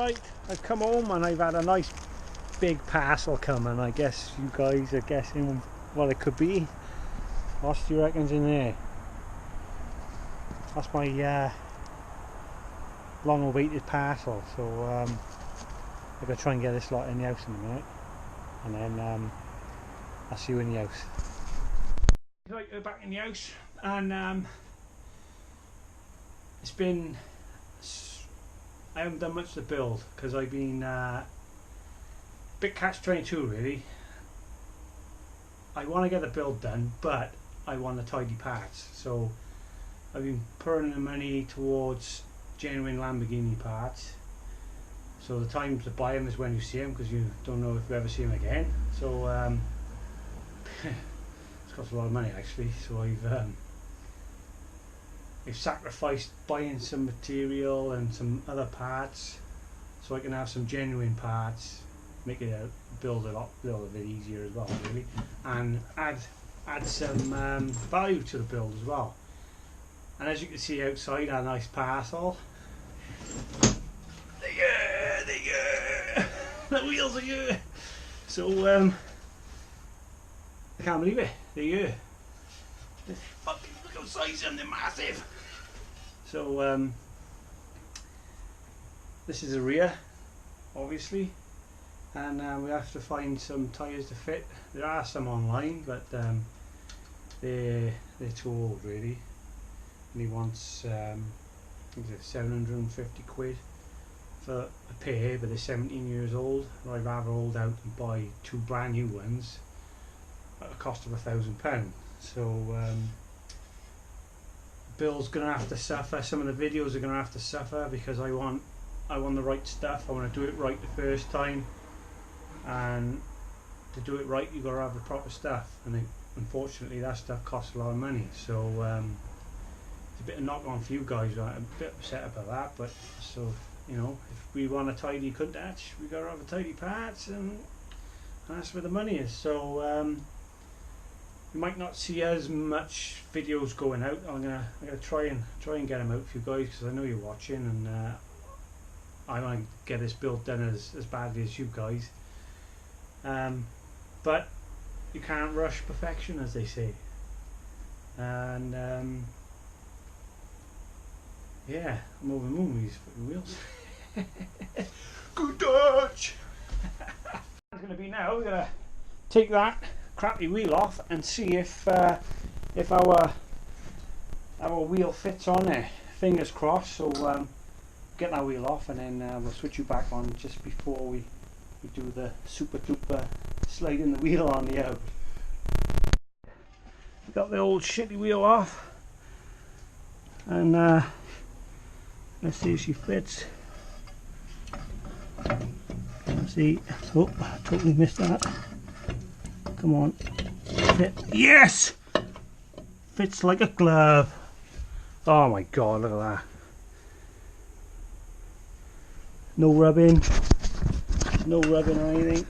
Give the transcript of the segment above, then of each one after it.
Right, I've come home and I've had a nice big parcel coming. I guess you guys are guessing what it could be. What do you reckon's in there? That's my long awaited parcel, so I'm going to try and get this lot in the house in a minute, and then I'll see you in the house. Right, we're back in the house, and it's been, I haven't done much to build because I've been bit catch-22 really. I want to get the build done, but I want the tidy parts, so I've been pouring the money towards genuine Lamborghini parts. So the time to buy them is when you see them, because you don't know if you ever see them again. So it's cost a lot of money actually. So I've sacrificed buying some material and some other parts so I can have some genuine parts, make it build it up a little bit easier as well, really, and add some value to the build as well. And as you can see outside, our nice parcel. The wheels are here. So I can't believe it. They're here. Fucking look how size them, they're massive. So this is the rear, obviously, and we have to find some tyres to fit. There are some online, but they're too old really. And he wants I think it's 750 quid for a pair, but they're 17 years old. I'd rather hold out and buy two brand new ones at a cost of £1,000. So Bill's gonna have to suffer. Some of the videos are gonna have to suffer because I want the right stuff. I want to do it right the first time, and to do it right you gotta have the proper stuff, and unfortunately that stuff costs a lot of money. So it's a bit of knock on for you guys. I'm a bit upset about that, but so, you know, if we want a tidy Countach, we gotta have a tidy parts, and that's where the money is. So you might not see as much videos going out. I'm gonna try and get them out for you guys, because I know you're watching, and I want to get this build done as badly as you guys. But you can't rush perfection, as they say. And yeah, I'm over the moon with these fucking wheels. Countach! It's going to be now, we're going to take that crappy wheel off and see if our wheel fits on there. Fingers crossed. So get that wheel off, and then we'll switch you back on just before we do the super duper sliding the wheel on the out. Got the old shitty wheel off, and let's see if she fits. Let's see. Oh, I totally missed that. Come on. Fit. Yes! Fits like a glove. Oh my god, look at that. No rubbing. No rubbing or anything.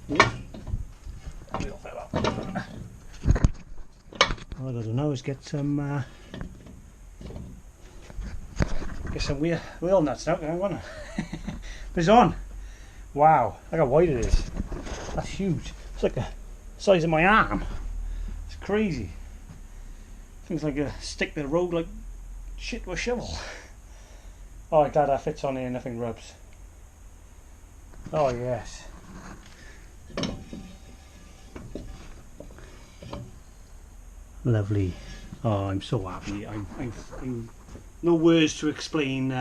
Wheel fell off. All I gotta do now is get some wheel nuts out there, wasn't it? But it's on. Wow, look how wide it is. That's huge. It's like the size of my arm. It's crazy. Things like a stick to the road like shit to a shovel. Oh, I'm glad that fits on here, nothing rubs. Oh yes. Lovely. Oh, I'm so happy. I'm no words to explain.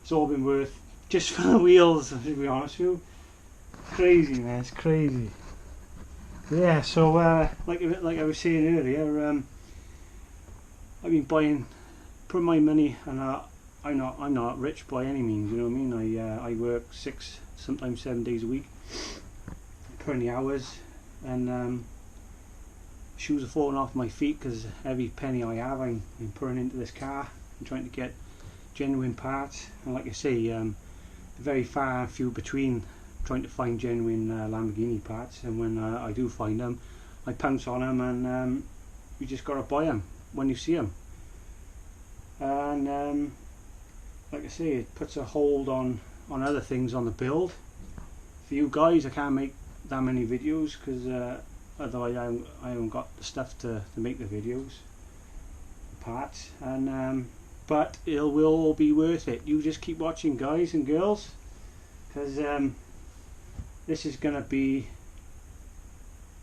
It's all been worth just for the wheels, to be honest with you. Crazy, man, it's crazy. Yeah, so like I was saying earlier, I've been putting my money, and I'm not rich by any means, you know what I mean. I work 6, sometimes 7 days a week, 20 hours, and shoes are falling off my feet because every penny I have I'm pouring into this car and trying to get genuine parts. And like I say, very far and few between trying to find genuine Lamborghini parts, and when I do find them, I pounce on them, and you just gotta buy them when you see them. And like I say, it puts a hold on other things on the build. For you guys, I can't make that many videos because otherwise I haven't got the stuff to make the videos, the parts, and but it will all be worth it. You just keep watching, guys and girls, because this is going to be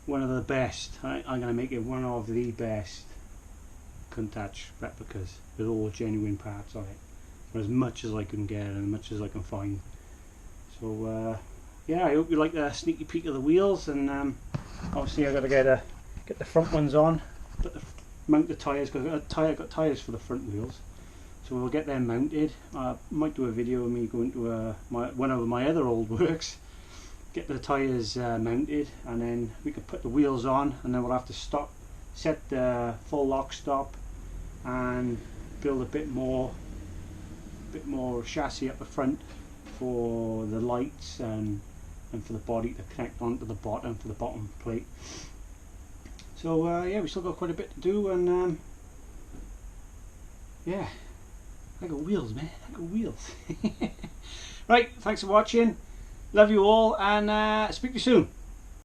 one of the best. I'm going to make it one of the best Countach replicas with all genuine parts on it, as much as I can get and as much as I can find. So yeah, I hope you like the sneaky peek of the wheels, and obviously I've got to get the front ones on, mount the tyres, because I've got tyres for the front wheels, so we'll get them mounted. I might do a video of me going to one of my other old works, get the tyres mounted, and then we can put the wheels on, and then we'll have to set the full lock stop and build a bit more chassis up the front for the lights and for the body to connect onto the bottom, for the bottom plate. So yeah, we still got quite a bit to do, and yeah, I got wheels, man, I got wheels. Right, thanks for watching, love you all, and speak to you soon.